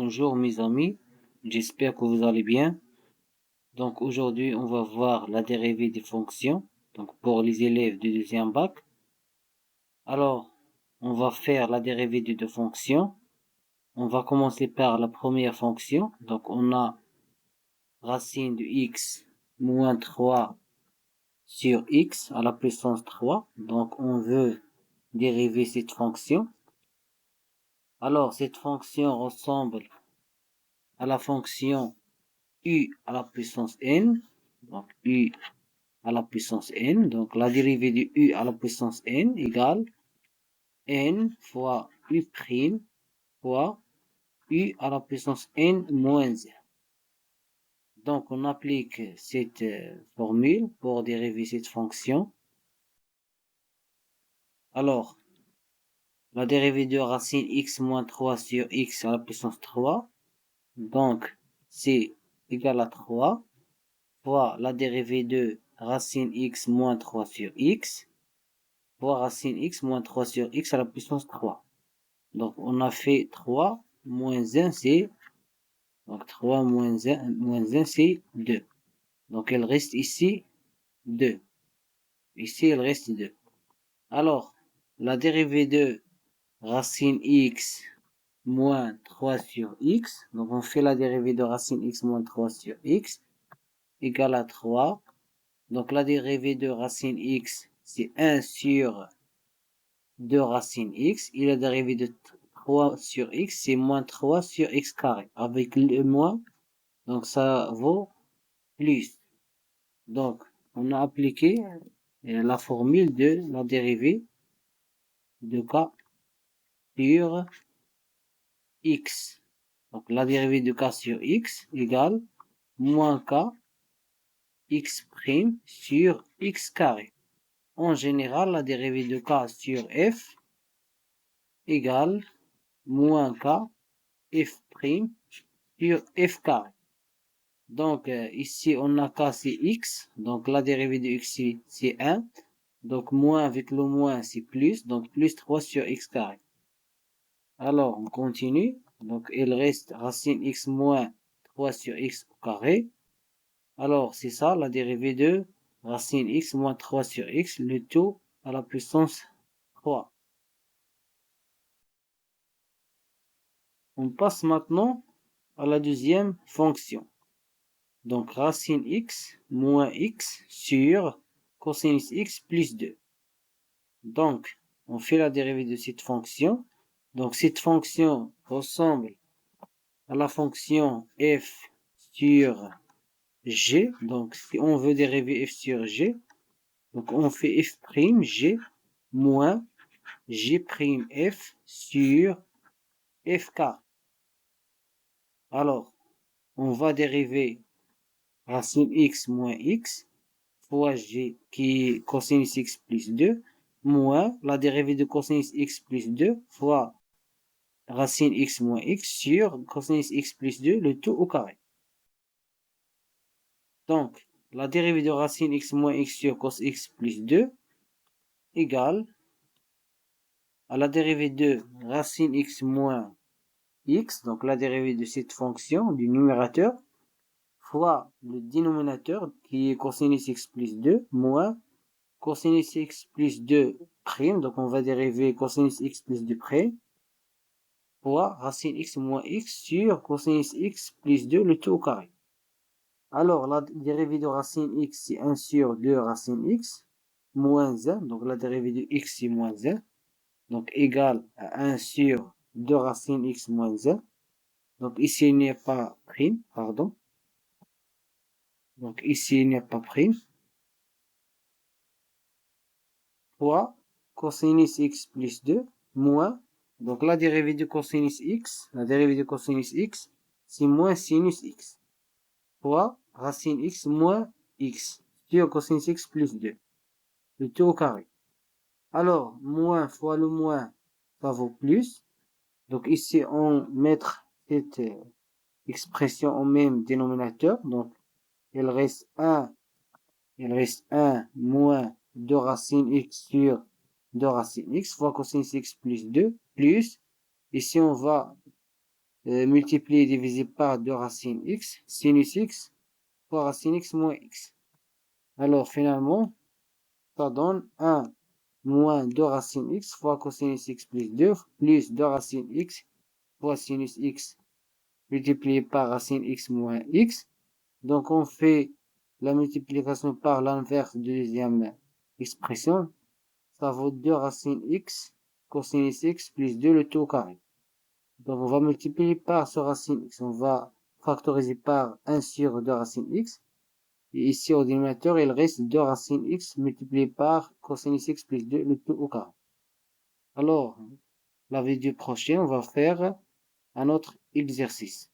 Bonjour mes amis, j'espère que vous allez bien. Donc aujourd'hui on va voir la dérivée des fonctions, donc pour les élèves du deuxième bac. Alors on va faire la dérivée de deux fonctions. On va commencer par la première fonction. Donc on a racine de x moins 3 sur x à la puissance 3. Donc on veut dériver cette fonction. Alors cette fonction ressemble à la fonction u à la puissance n, donc u à la puissance n, donc la dérivée de u à la puissance n égale n fois u' fois u à la puissance n moins 1. Donc on applique cette formule pour dériver cette fonction. Alors, la dérivée de racine x moins 3 sur x à la puissance 3, donc c'est égal à 3 fois la dérivée de racine x moins 3 sur x, fois racine x moins 3 sur x à la puissance 3. Donc, on a fait 3 moins 1, c'est... Donc, 3 moins 1, c'est 2. Donc, il reste ici 2. Ici, il reste 2. Alors, la dérivée de racine x moins 3 sur x. Donc, on fait la dérivée de racine x moins 3 sur x égale à 3. Donc, la dérivée de racine x, c'est 1 sur 2 racine x. Et la dérivée de 3 sur x, c'est moins 3 sur x carré. Avec le moins, donc ça vaut plus. Donc, on a appliqué la formule de la dérivée de k sur x. Donc, la dérivée de k sur x égale moins k x' sur x carré. En général, la dérivée de k sur f égale moins k f' sur f carré. Donc ici on a k c'est x, donc la dérivée de x c'est 1, donc moins avec le moins c'est plus, donc plus 3 sur x carré. Alors on continue, donc il reste racine x moins 3 sur x au carré. Alors c'est ça la dérivée de racine x moins 3 sur x, le tout à la puissance 3. On passe maintenant à la deuxième fonction. Donc, racine x moins x sur cosinus x plus 2. Donc, on fait la dérivée de cette fonction. Donc, cette fonction ressemble à la fonction f sur g. Donc, si on veut dériver f sur g, donc on fait f' g moins g' sur fk. Alors, on va dériver racine x moins x fois g qui est cosinus x plus 2 moins la dérivée de cosinus x plus 2 fois racine x moins x sur cosinus x plus 2 le tout au carré. Donc, la dérivée de racine x moins x sur cos x plus 2 égale à la dérivée de racine x moins x, donc la dérivée de cette fonction du numérateur, fois le dénominateur qui est cosinus x plus 2 moins cosinus x plus 2 prime, donc on va dériver cosinus x plus 2 prime, fois racine x moins x sur cosinus x plus 2 le tout au carré. Alors la dérivée de racine x c'est 1 sur 2 racine x moins 1, donc la dérivée de x c'est moins 1, donc égal à 1 sur 2 racine x moins 1. Donc ici il n'y a pas prime, pardon. Donc ici il n'y a pas prime. Fois cosinus x plus 2 moins, donc la dérivée de cosinus x, c'est moins sinus x, fois racine x moins x sur cosinus x plus 2, le tout au carré. Alors, moins fois le moins, ça vaut plus. Donc ici, on met cette expression au même dénominateur. Donc, il reste 1 moins 2 racine x sur 2 racine x fois cosinus x plus 2 plus, ici on va multiplié et divisé par 2 racines x, sinus x, fois racine x moins x. Alors, finalement, ça donne 1 moins 2 racines x fois cosinus x plus 2, plus 2 racines x fois sinus x multiplié par racine x moins x. Donc, on fait la multiplication par l'inverse de deuxième expression. Ça vaut 2 racines x cosinus x plus 2 le tout au carré. Donc, on va multiplier par ce racine x. On va factoriser par 1 sur 2 racines x. Et ici, au dénominateur, il reste 2 racines x multipliées par cosinus x plus 2 le tout au carré. Alors, la vidéo prochaine, on va faire un autre exercice.